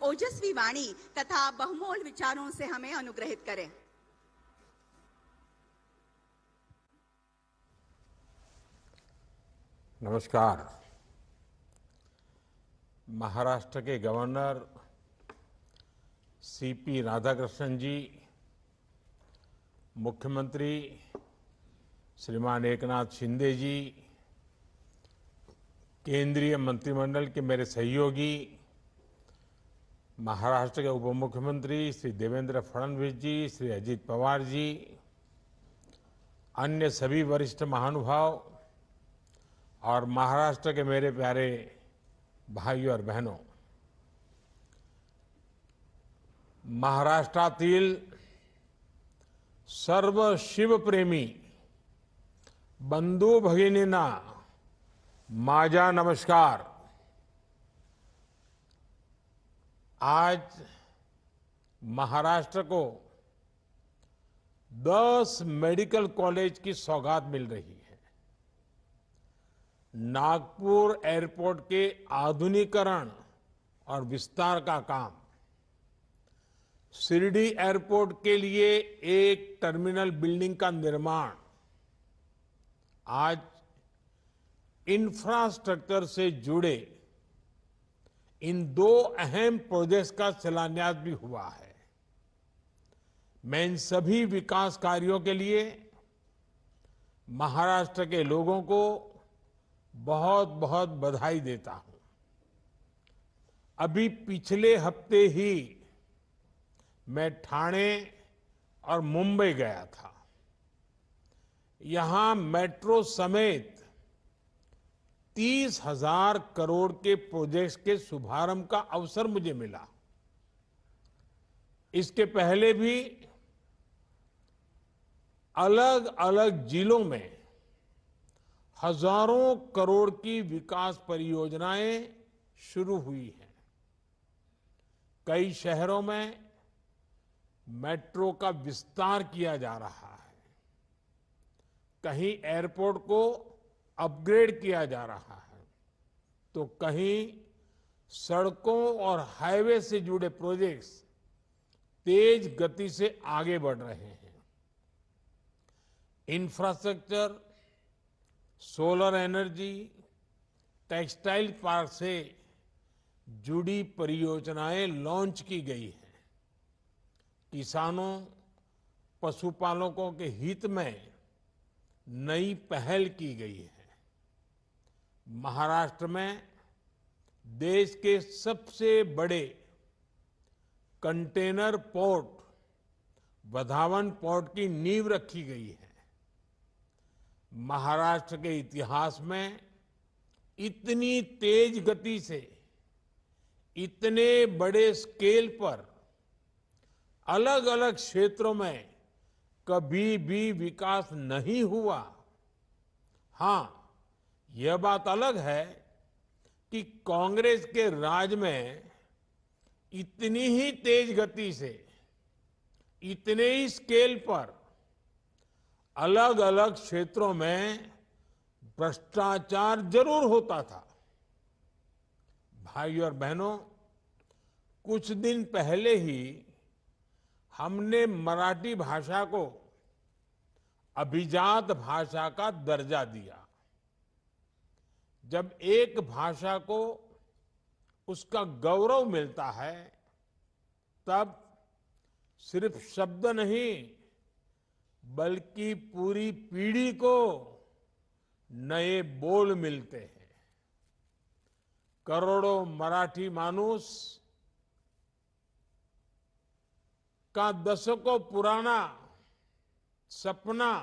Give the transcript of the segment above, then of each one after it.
ओजस्वी वाणी तथा बहुमोल विचारों से हमें अनुग्रहित करें। नमस्कार। महाराष्ट्र के गवर्नर सीपी राधाकृष्णन जी, मुख्यमंत्री श्रीमान एकनाथ शिंदे जी, केंद्रीय मंत्रिमंडल के मेरे सहयोगी महाराष्ट्र के उप मुख्यमंत्री श्री देवेंद्र फडणवीस जी, श्री अजित पवार जी, अन्य सभी वरिष्ठ महानुभाव और महाराष्ट्र के मेरे प्यारे भाइयों और बहनों, महाराष्ट्रातील सर्व शिवप्रेमी बंधू भगिनींना माझा नमस्कार। आज महाराष्ट्र को 10 मेडिकल कॉलेज की सौगात मिल रही है। नागपुर एयरपोर्ट के आधुनिकीकरण और विस्तार का काम, शिरडी एयरपोर्ट के लिए एक टर्मिनल बिल्डिंग का निर्माण, आज इंफ्रास्ट्रक्चर से जुड़े इन 2 अहम प्रोजेक्ट्स का शिलान्यास भी हुआ है। मैं इन सभी विकास कार्यों के लिए महाराष्ट्र के लोगों को बहुत बहुत बधाई देता हूं। अभी पिछले हफ्ते ही मैं ठाणे और मुंबई गया था। यहां मेट्रो समेत 30,000 करोड़ के प्रोजेक्ट्स के शुभारंभ का अवसर मुझे मिला। इसके पहले भी अलग अलग जिलों में हजारों करोड़ की विकास परियोजनाएं शुरू हुई हैं। कई शहरों में मेट्रो का विस्तार किया जा रहा है, कहीं एयरपोर्ट को अपग्रेड किया जा रहा है, तो कहीं सड़कों और हाईवे से जुड़े प्रोजेक्ट्स तेज गति से आगे बढ़ रहे हैं। Infrastructure, solar energy, textile park से जुड़ी परियोजनाएं लॉन्च की गई हैं। किसानों, पशुपालकों के हित में नई पहल की गई है। महाराष्ट्र में देश के सबसे बड़े कंटेनर पोर्ट वधावन पोर्ट की नींव रखी गई है। महाराष्ट्र के इतिहास में इतनी तेज गति से, इतने बड़े स्केल पर अलग अलग क्षेत्रों में कभी भी विकास नहीं हुआ। हां, यह बात अलग है कि कांग्रेस के राज में इतनी ही तेज गति से, इतने ही स्केल पर अलग अलग क्षेत्रों में भ्रष्टाचार जरूर होता था। भाइयों और बहनों, कुछ दिन पहले ही हमने मराठी भाषा को अभिजात भाषा का दर्जा दिया। जब एक भाषा को उसका गौरव मिलता है, तब सिर्फ शब्द नहीं बल्कि पूरी पीढ़ी को नए बोल मिलते हैं। करोड़ों मराठी मानुस का दशकों पुराना सपना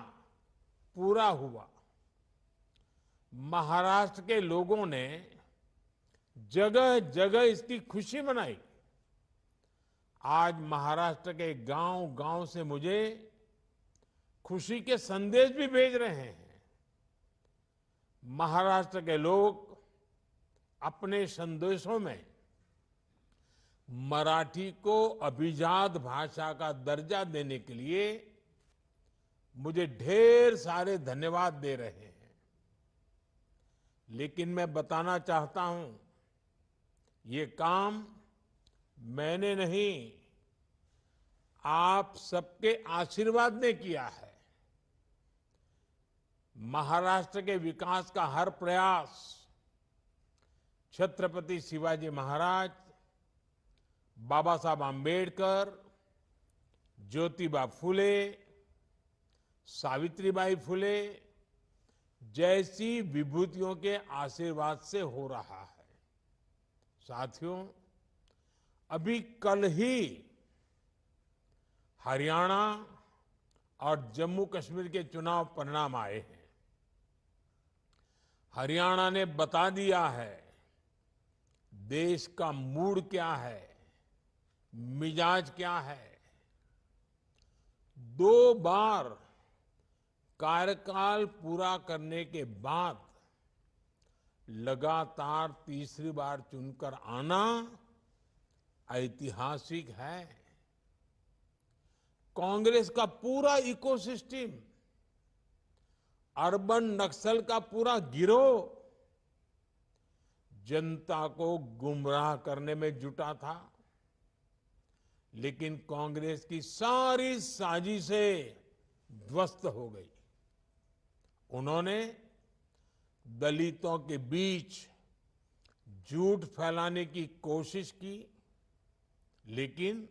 पूरा हुआ। महाराष्ट्र के लोगों ने जगह जगह इसकी खुशी मनाई। आज महाराष्ट्र के गांव-गांव से मुझे खुशी के संदेश भी भेज रहे हैं। महाराष्ट्र के लोग अपने संदेशों में मराठी को अभिजात भाषा का दर्जा देने के लिए मुझे ढेर सारे धन्यवाद दे रहे हैं। लेकिन मैं बताना चाहता हूं, ये काम मैंने नहीं, आप सबके आशीर्वाद ने किया है। महाराष्ट्र के विकास का हर प्रयास छत्रपति शिवाजी महाराज, बाबा साहब आंबेडकर, ज्योतिबा फुले, सावित्रीबाई फुले जैसी विभूतियों के आशीर्वाद से हो रहा है। साथियों, अभी कल ही हरियाणा और जम्मू कश्मीर के चुनाव परिणाम आए हैं। हरियाणा ने बता दिया है देश का मूड क्या है, मिजाज क्या है। 2 बार कार्यकाल पूरा करने के बाद लगातार तीसरी बार चुनकर आना ऐतिहासिक है। कांग्रेस का पूरा इकोसिस्टम, अर्बन नक्सल का पूरा गिरोह जनता को गुमराह करने में जुटा था, लेकिन कांग्रेस की सारी साजिशें ध्वस्त हो गई। उन्होंने दलितों के बीच झूठ फैलाने की कोशिश की, लेकिन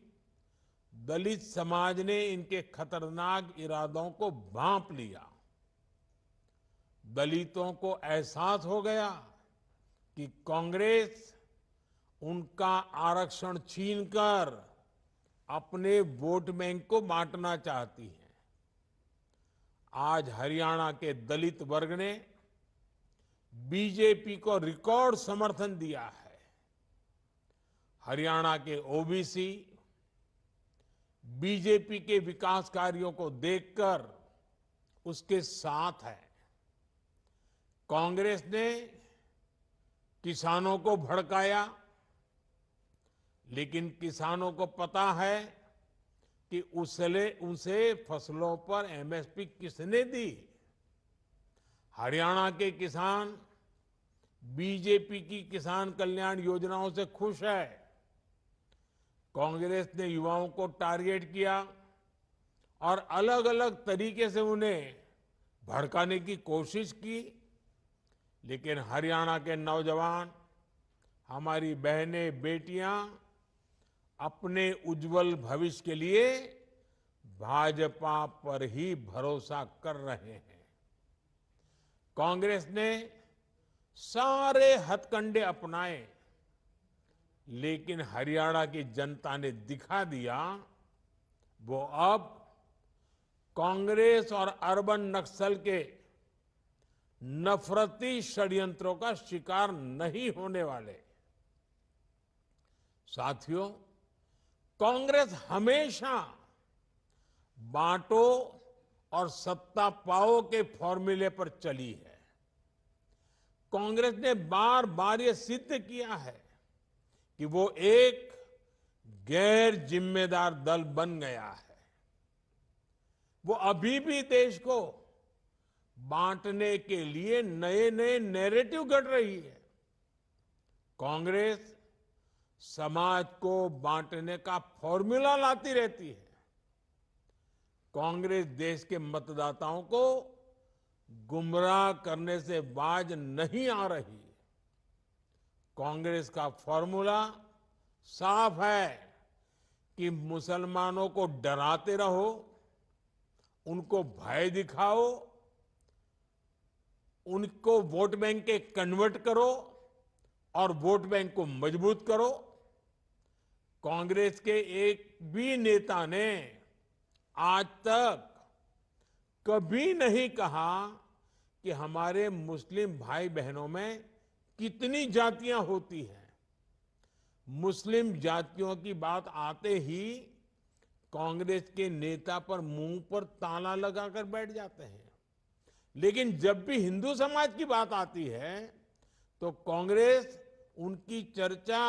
दलित समाज ने इनके खतरनाक इरादों को भांप लिया। दलितों को एहसास हो गया कि कांग्रेस उनका आरक्षण छीनकर अपने वोट बैंक को बांटना चाहती है। आज हरियाणा के दलित वर्ग ने बीजेपी को रिकॉर्ड समर्थन दिया है। हरियाणा के ओबीसी बीजेपी के विकास कार्यों को देखकर उसके साथ है। कांग्रेस ने किसानों को भड़काया, लेकिन किसानों को पता है कि उसे फसलों पर एमएसपी किसने दी। हरियाणा के किसान बीजेपी की किसान कल्याण योजनाओं से खुश है। कांग्रेस ने युवाओं को टारगेट किया और अलग अलग तरीके से उन्हें भड़काने की कोशिश की, लेकिन हरियाणा के नौजवान, हमारी बहनें, बेटियां अपने उज्जवल भविष्य के लिए भाजपा पर ही भरोसा कर रहे हैं। कांग्रेस ने सारे हथकंडे अपनाए, लेकिन हरियाणा की जनता ने दिखा दिया वो अब कांग्रेस और अर्बन नक्सल के नफरती षड्यंत्रों का शिकार नहीं होने वाले। साथियों, कांग्रेस हमेशा बांटो और सत्ता पाओ के फॉर्मूले पर चली है। कांग्रेस ने बार बार ये सिद्ध किया है कि वो एक गैर जिम्मेदार दल बन गया है। वो अभी भी देश को बांटने के लिए नए नए नैरेटिव गढ़ रही है। कांग्रेस समाज को बांटने का फॉर्मूला लाती रहती है। कांग्रेस देश के मतदाताओं को गुमराह करने से बाज नहीं आ रही। कांग्रेस का फॉर्मूला साफ है कि मुसलमानों को डराते रहो, उनको भय दिखाओ, उनको वोट बैंक के कन्वर्ट करो और वोट बैंक को मजबूत करो। कांग्रेस के एक भी नेता ने आज तक कभी नहीं कहा कि हमारे मुस्लिम भाई बहनों में कितनी जातियां होती हैं। मुस्लिम जातियों की बात आते ही कांग्रेस के नेता पर मुंह पर ताला लगाकर बैठ जाते हैं, लेकिन जब भी हिंदू समाज की बात आती है तो कांग्रेस उनकी चर्चा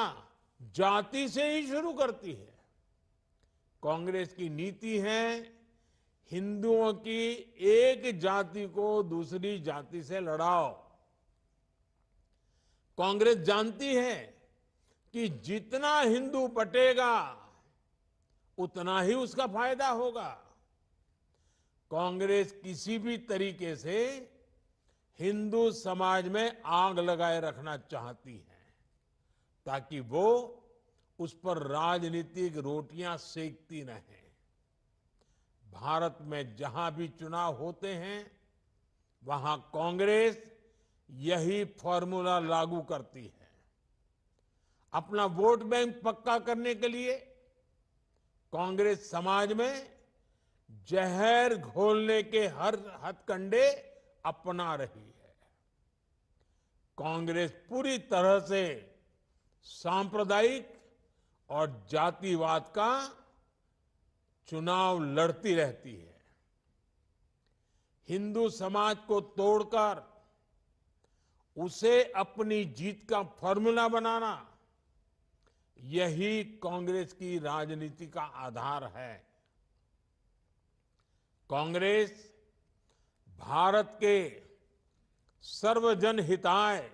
जाति से ही शुरू करती है। कांग्रेस की नीति है हिंदुओं की एक जाति को दूसरी जाति से लड़ाओ। कांग्रेस जानती है कि जितना हिंदू बटेगा उतना ही उसका फायदा होगा। कांग्रेस किसी भी तरीके से हिंदू समाज में आग लगाए रखना चाहती है ताकि वो उस पर राजनीतिक रोटियां सेकती रहें। भारत में जहां भी चुनाव होते हैं वहां कांग्रेस यही फॉर्मूला लागू करती है। अपना वोट बैंक पक्का करने के लिए कांग्रेस समाज में जहर घोलने के हर हथकंडे अपना रही है। कांग्रेस पूरी तरह से सांप्रदायिक और जातिवाद का चुनाव लड़ती रहती है। हिंदू समाज को तोड़कर उसे अपनी जीत का फॉर्मूला बनाना, यही कांग्रेस की राजनीति का आधार है। कांग्रेस भारत के सर्वजन हिताय,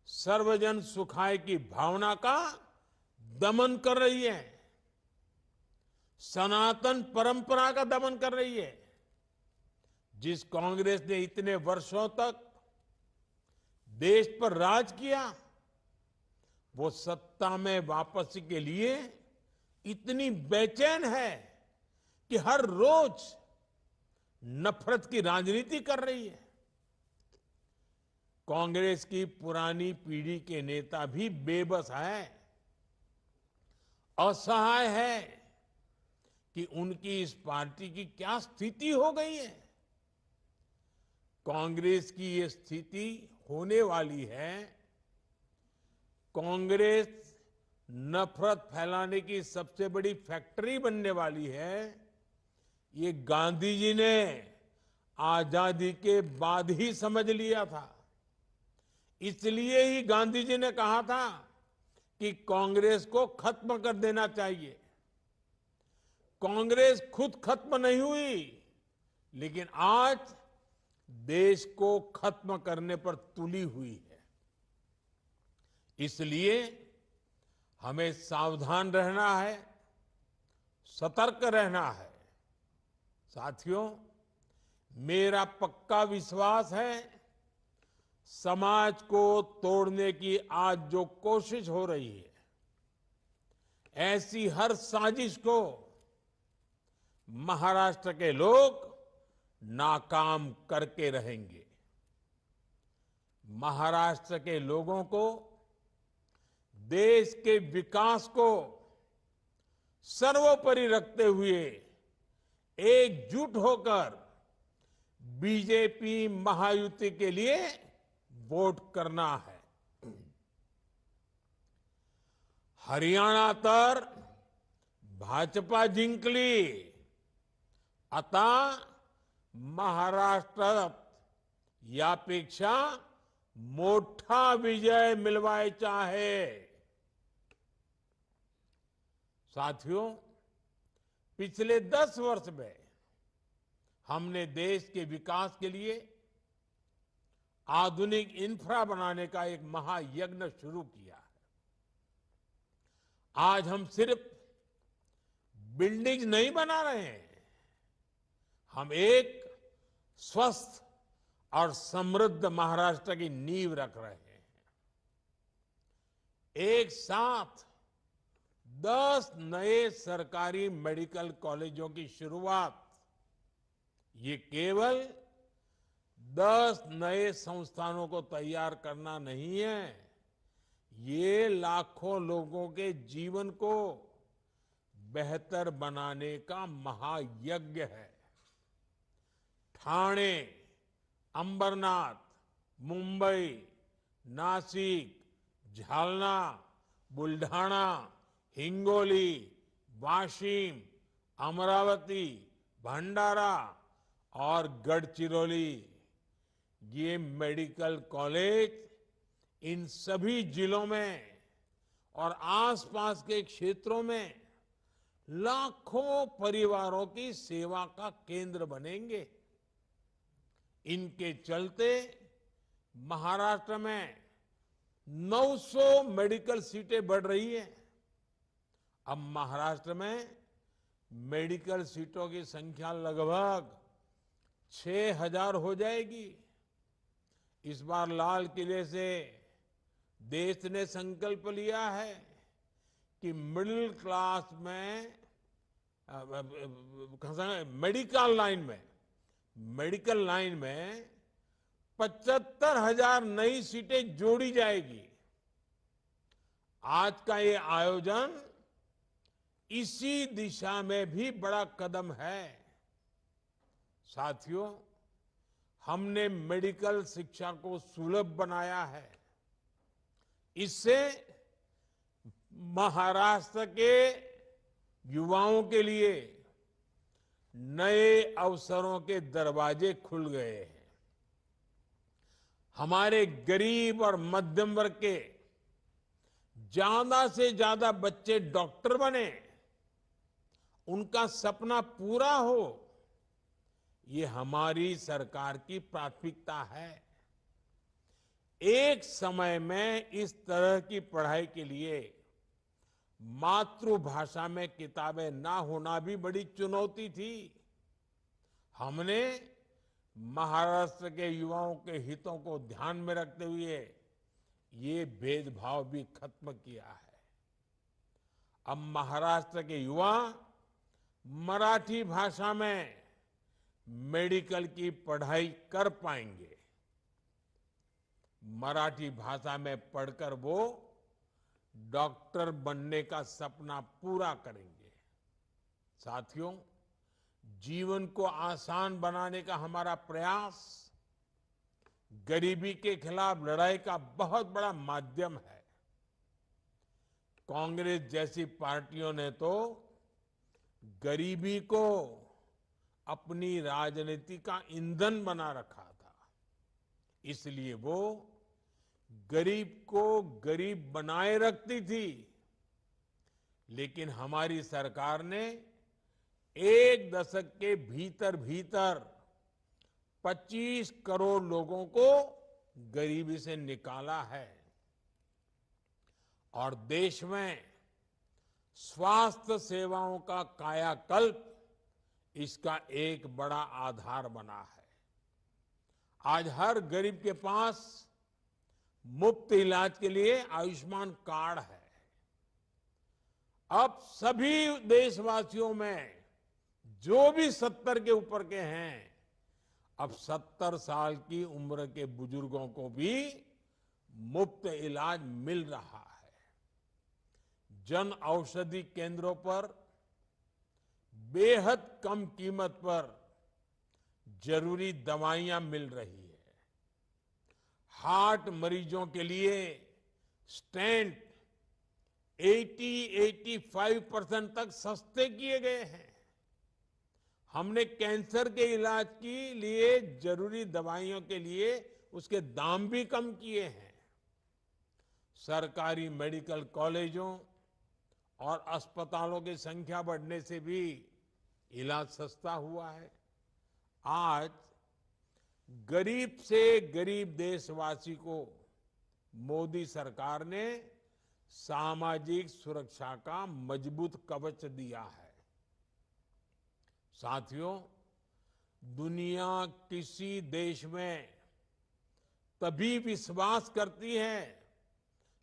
सर्वजन सुखाय की भावना का दमन कर रही है, सनातन परंपरा का दमन कर रही है। जिस कांग्रेस ने इतने वर्षों तक देश पर राज किया, वो सत्ता में वापसी के लिए इतनी बेचैन है कि हर रोज नफरत की राजनीति कर रही है। कांग्रेस की पुरानी पीढ़ी के नेता भी बेबस है, असहाय है कि उनकी इस पार्टी की क्या स्थिति हो गई है। कांग्रेस की ये स्थिति होने वाली है। कांग्रेस नफरत फैलाने की सबसे बड़ी फैक्ट्री बनने वाली है। ये गांधी जी ने आजादी के बाद ही समझ लिया था। इसलिए ही गांधी जी ने कहा था कि कांग्रेस को खत्म कर देना चाहिए। कांग्रेस खुद खत्म नहीं हुई, लेकिन आज देश को खत्म करने पर तुली हुई है। इसलिए हमें सावधान रहना है, सतर्क रहना है। साथियों, मेरा पक्का विश्वास है, समाज को तोड़ने की आज जो कोशिश हो रही है, ऐसी हर साजिश को महाराष्ट्र के लोग नाकाम करके रहेंगे। महाराष्ट्र के लोगों को देश के विकास को सर्वोपरि रखते हुए एकजुट होकर बीजेपी महायुति के लिए वोट करना है। हरियाणा तर भाजपा जिंकली, आता महाराष्ट्रात यापेक्षा मोठा विजय मिलवायचा आहे। साथियों, पिछले 10 वर्ष में हमने देश के विकास के लिए आधुनिक इंफ्रा बनाने का एक महायज्ञ शुरू किया है। आज हम सिर्फ बिल्डिंग नहीं बना रहे हैं, हम एक स्वस्थ और समृद्ध महाराष्ट्र की नींव रख रहे हैं। एक साथ 10 नए सरकारी मेडिकल कॉलेजों की शुरुआत, ये केवल 10 नए संस्थानों को तैयार करना नहीं है, ये लाखों लोगों के जीवन को बेहतर बनाने का महायज्ञ है। ठाणे, अंबरनाथ, मुंबई, नासिक, झालना, बुल्ढाणा, हिंगोली, वाशिम, अमरावती, भंडारा और गढ़चिरौली, ये मेडिकल कॉलेज इन सभी जिलों में और आसपास के क्षेत्रों में लाखों परिवारों की सेवा का केंद्र बनेंगे। इनके चलते महाराष्ट्र में 900 मेडिकल सीटें बढ़ रही है। अब महाराष्ट्र में मेडिकल सीटों की संख्या लगभग 6000 हो जाएगी। इस बार लाल किले से देश ने संकल्प लिया है कि मिडिल क्लास में मेडिकल लाइन में 75,000 नई सीटें जोड़ी जाएगी। आज का ये आयोजन इसी दिशा में भी बड़ा कदम है। साथियों, हमने मेडिकल शिक्षा को सुलभ बनाया है। इससे महाराष्ट्र के युवाओं के लिए नए अवसरों के दरवाजे खुल गए हैं। हमारे गरीब और मध्यम वर्ग के ज्यादा से ज्यादा बच्चे डॉक्टर बने, उनका सपना पूरा हो, ये हमारी सरकार की प्राथमिकता है। एक समय में इस तरह की पढ़ाई के लिए मातृभाषा में किताबें ना होना भी बड़ी चुनौती थी। हमने महाराष्ट्र के युवाओं के हितों को ध्यान में रखते हुए ये भेदभाव भी खत्म किया है। अब महाराष्ट्र के युवा मराठी भाषा में मेडिकल की पढ़ाई कर पाएंगे। मराठी भाषा में पढ़कर वो डॉक्टर बनने का सपना पूरा करेंगे। साथियों, जीवन को आसान बनाने का हमारा प्रयास गरीबी के खिलाफ लड़ाई का बहुत बड़ा माध्यम है। कांग्रेस जैसी पार्टियों ने तो गरीबी को अपनी राजनीति का ईंधन बना रखा था, इसलिए वो गरीब को गरीब बनाए रखती थी। लेकिन हमारी सरकार ने एक दशक के भीतर भीतर 25 करोड़ लोगों को गरीबी से निकाला है और देश में स्वास्थ्य सेवाओं का कायाकल्प इसका एक बड़ा आधार बना है। आज हर गरीब के पास मुफ्त इलाज के लिए आयुष्मान कार्ड है। अब सभी देशवासियों में जो भी 70 के ऊपर के हैं, अब 70 साल की उम्र के बुजुर्गों को भी मुफ्त इलाज मिल रहा है। जन औषधि केंद्रों पर बेहद कम कीमत पर जरूरी दवाइयां मिल रही है। हार्ट मरीजों के लिए स्टेंट 80-85% तक सस्ते किए गए हैं। हमने कैंसर के इलाज के लिए जरूरी दवाइयों के लिए उसके दाम भी कम किए हैं। सरकारी मेडिकल कॉलेजों और अस्पतालों की संख्या बढ़ने से भी इलाज सस्ता हुआ है। आज गरीब से गरीब देशवासी को मोदी सरकार ने सामाजिक सुरक्षा का मजबूत कवच दिया है। साथियों, दुनिया किसी देश में तभी विश्वास करती है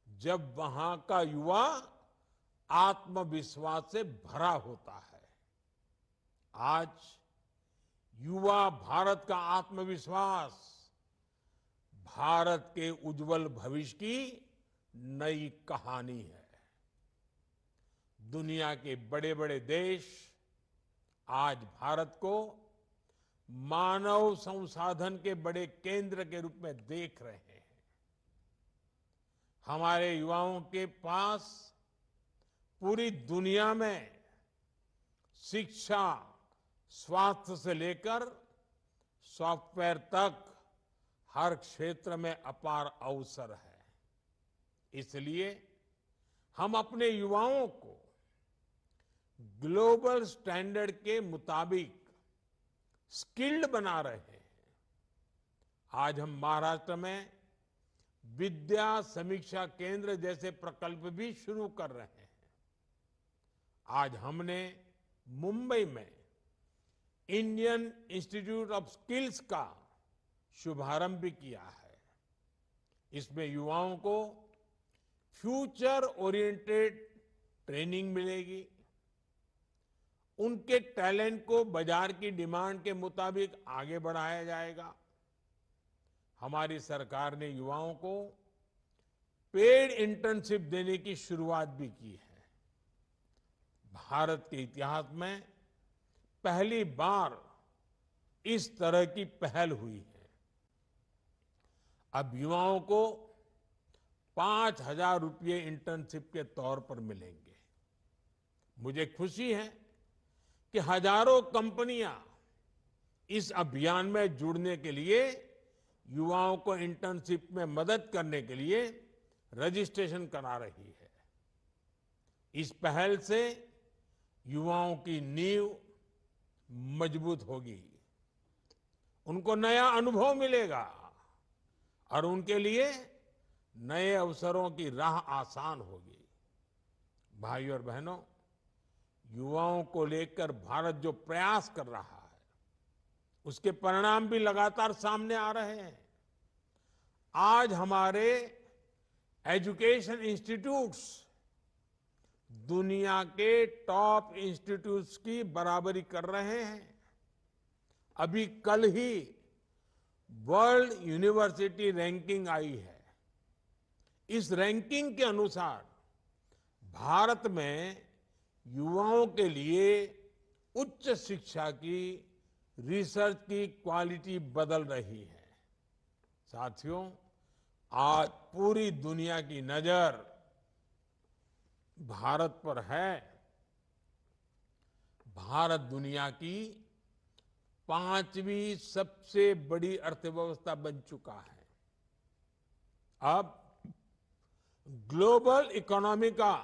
जब वहां का युवा आत्मविश्वास से भरा होता है। आज युवा भारत का आत्मविश्वास भारत के उज्जवल भविष्य की नई कहानी है। दुनिया के बड़े बड़े देश आज भारत को मानव संसाधन के बड़े केंद्र के रूप में देख रहे हैं। हमारे युवाओं के पास पूरी दुनिया में शिक्षा, स्वास्थ्य से लेकर सॉफ्टवेयर तक हर क्षेत्र में अपार अवसर है। इसलिए हम अपने युवाओं को ग्लोबल स्टैंडर्ड के मुताबिक स्किल्ड बना रहे हैं। आज हम महाराष्ट्र में विद्या समीक्षा केंद्र जैसे प्रकल्प भी शुरू कर रहे हैं। आज हमने मुंबई में इंडियन इंस्टीट्यूट ऑफ स्किल्स का शुभारंभ भी किया है। इसमें युवाओं को फ्यूचर ओरिएंटेड ट्रेनिंग मिलेगी, उनके टैलेंट को बाजार की डिमांड के मुताबिक आगे बढ़ाया जाएगा। हमारी सरकार ने युवाओं को पेड इंटर्नशिप देने की शुरुआत भी की है। भारत के इतिहास में पहली बार इस तरह की पहल हुई है। अब युवाओं को 5,000 रुपये इंटर्नशिप के तौर पर मिलेंगे। मुझे खुशी है कि हजारों कंपनियां इस अभियान में जुड़ने के लिए युवाओं को इंटर्नशिप में मदद करने के लिए रजिस्ट्रेशन करा रही है। इस पहल से युवाओं की नींव मजबूत होगी, उनको नया अनुभव मिलेगा और उनके लिए नए अवसरों की राह आसान होगी। भाइयों और बहनों, युवाओं को लेकर भारत जो प्रयास कर रहा है उसके परिणाम भी लगातार सामने आ रहे हैं। आज हमारे एजुकेशन इंस्टीट्यूट्स दुनिया के टॉप इंस्टीट्यूट्स की बराबरी कर रहे हैं। अभी कल ही वर्ल्ड यूनिवर्सिटी रैंकिंग आई है। इस रैंकिंग के अनुसार भारत में युवाओं के लिए उच्च शिक्षा की, रिसर्च की क्वालिटी बदल रही है। साथियों, आज पूरी दुनिया की नजर भारत पर है। भारत दुनिया की 5वीं सबसे बड़ी अर्थव्यवस्था बन चुका है। अब ग्लोबल इकोनॉमी का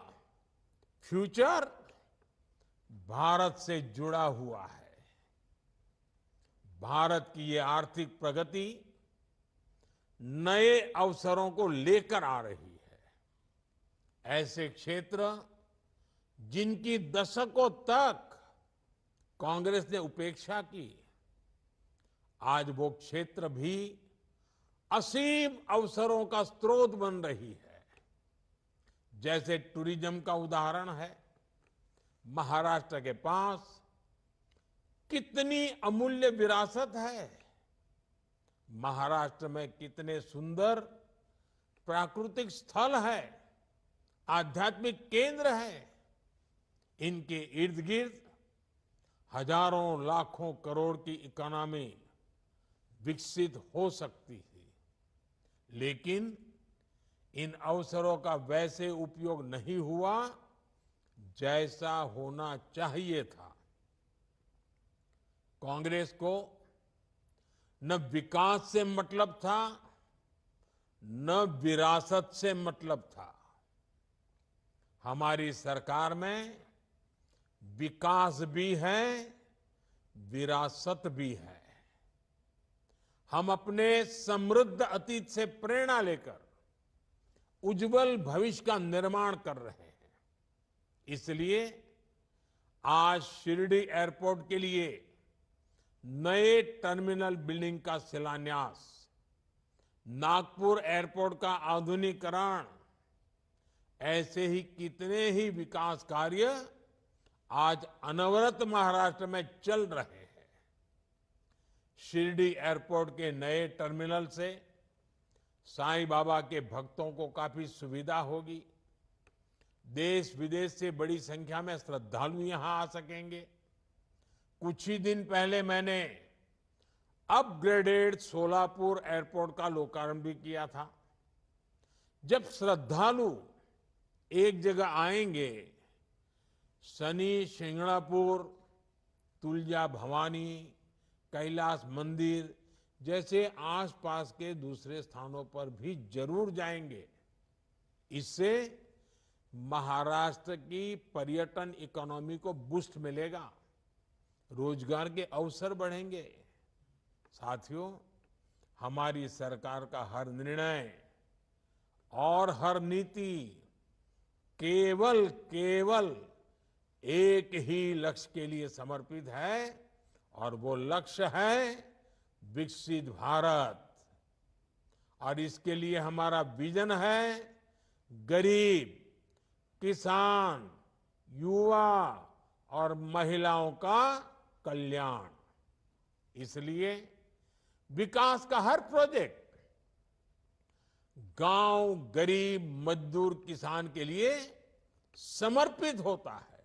फ्यूचर भारत से जुड़ा हुआ है। भारत की ये आर्थिक प्रगति नए अवसरों को लेकर आ रही है। ऐसे क्षेत्र जिनकी दशकों तक कांग्रेस ने उपेक्षा की, आज वो क्षेत्र भी असीम अवसरों का स्रोत बन रही है। जैसे टूरिज्म का उदाहरण है। महाराष्ट्र के पास कितनी अमूल्य विरासत है। महाराष्ट्र में कितने सुंदर प्राकृतिक स्थल है, आध्यात्मिक केंद्र है। इनके इर्द गिर्द हजारों लाखों करोड़ की इकोनॉमी विकसित हो सकती थी, लेकिन इन अवसरों का वैसे उपयोग नहीं हुआ जैसा होना चाहिए था। कांग्रेस को न विकास से मतलब था, न विरासत से मतलब था। हमारी सरकार में विकास भी है, विरासत भी है। हम अपने समृद्ध अतीत से प्रेरणा लेकर उज्जवल भविष्य का निर्माण कर रहे हैं। इसलिए आज शिरडी एयरपोर्ट के लिए नए टर्मिनल बिल्डिंग का शिलान्यास, नागपुर एयरपोर्ट का आधुनिकीकरण, ऐसे ही कितने ही विकास कार्य आज अनवरत महाराष्ट्र में चल रहे हैं। शिरडी एयरपोर्ट के नए टर्मिनल से साईं बाबा के भक्तों को काफी सुविधा होगी। देश विदेश से बड़ी संख्या में श्रद्धालु यहां आ सकेंगे। कुछ ही दिन पहले मैंने अपग्रेडेड सोलापुर एयरपोर्ट का लोकार्पण भी किया था। जब श्रद्धालु एक जगह आएंगे, शनि शिंगणापुर, तुलजा भवानी, कैलाश मंदिर जैसे आसपास के दूसरे स्थानों पर भी जरूर जाएंगे। इससे महाराष्ट्र की पर्यटन इकोनॉमी को बूस्ट मिलेगा, रोजगार के अवसर बढ़ेंगे। साथियों, हमारी सरकार का हर निर्णय और हर नीति केवल केवल एक ही लक्ष्य के लिए समर्पित है और वो लक्ष्य है विकसित भारत। और इसके लिए हमारा विजन है गरीब, किसान, युवा और महिलाओं का कल्याण। इसलिए विकास का हर प्रोजेक्ट गांव, गरीब, मजदूर, किसान के लिए समर्पित होता है।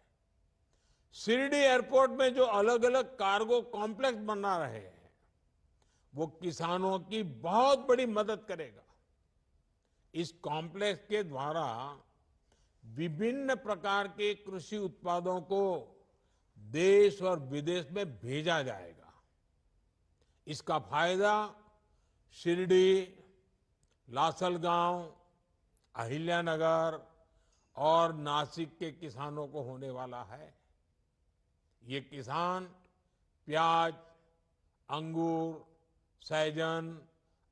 शिरडी एयरपोर्ट में जो अलग अलग कार्गो कॉम्प्लेक्स बना रहे हैं वो किसानों की बहुत बड़ी मदद करेगा। इस कॉम्प्लेक्स के द्वारा विभिन्न प्रकार के कृषि उत्पादों को देश और विदेश में भेजा जाएगा। इसका फायदा शिरडी, लासलगांव, अहिल्यानगर और नासिक के किसानों को होने वाला है। ये किसान प्याज, अंगूर, सहजन,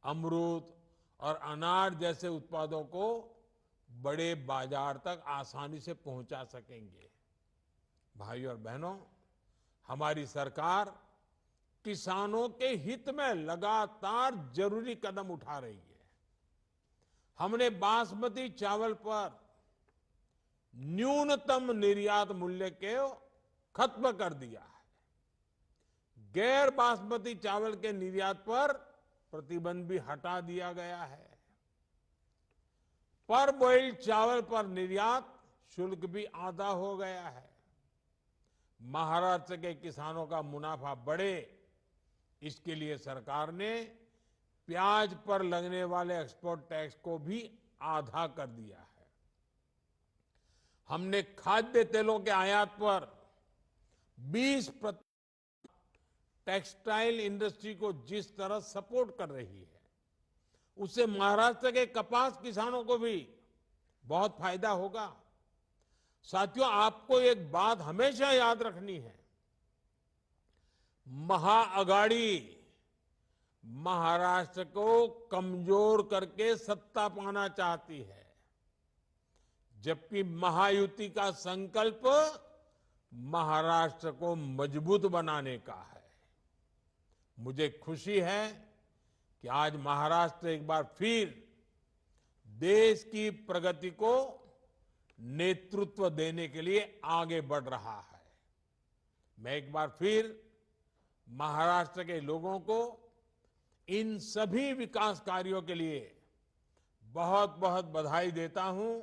अमरूद और अनार जैसे उत्पादों को बड़े बाजार तक आसानी से पहुंचा सकेंगे। भाइयों और बहनों, हमारी सरकार किसानों के हित में लगातार जरूरी कदम उठा रही है। हमने बासमती चावल पर न्यूनतम निर्यात मूल्य को खत्म कर दिया है। गैर बासमती चावल के निर्यात पर प्रतिबंध भी हटा दिया गया है। पर बॉइल्ड चावल पर निर्यात शुल्क भी आधा हो गया है। महाराष्ट्र के किसानों का मुनाफा बढ़े, इसके लिए सरकार ने प्याज पर लगने वाले एक्सपोर्ट टैक्स को भी आधा कर दिया है। हमने खाद्य तेलों के आयात पर 20% टेक्सटाइल इंडस्ट्री को जिस तरह सपोर्ट कर रही है, उससे महाराष्ट्र के कपास किसानों को भी बहुत फायदा होगा। साथियों, आपको एक बात हमेशा याद रखनी है, महाअघाड़ी महाराष्ट्र को कमजोर करके सत्ता पाना चाहती है, जबकि महायुति का संकल्प महाराष्ट्र को मजबूत बनाने का है। मुझे खुशी है कि आज महाराष्ट्र एक बार फिर देश की प्रगति को नेतृत्व देने के लिए आगे बढ़ रहा है। मैं एक बार फिर महाराष्ट्र के लोगों को इन सभी विकास कार्यों के लिए बहुत बहुत बधाई देता हूं।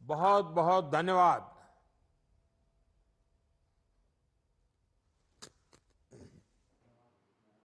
बहुत बहुत धन्यवाद।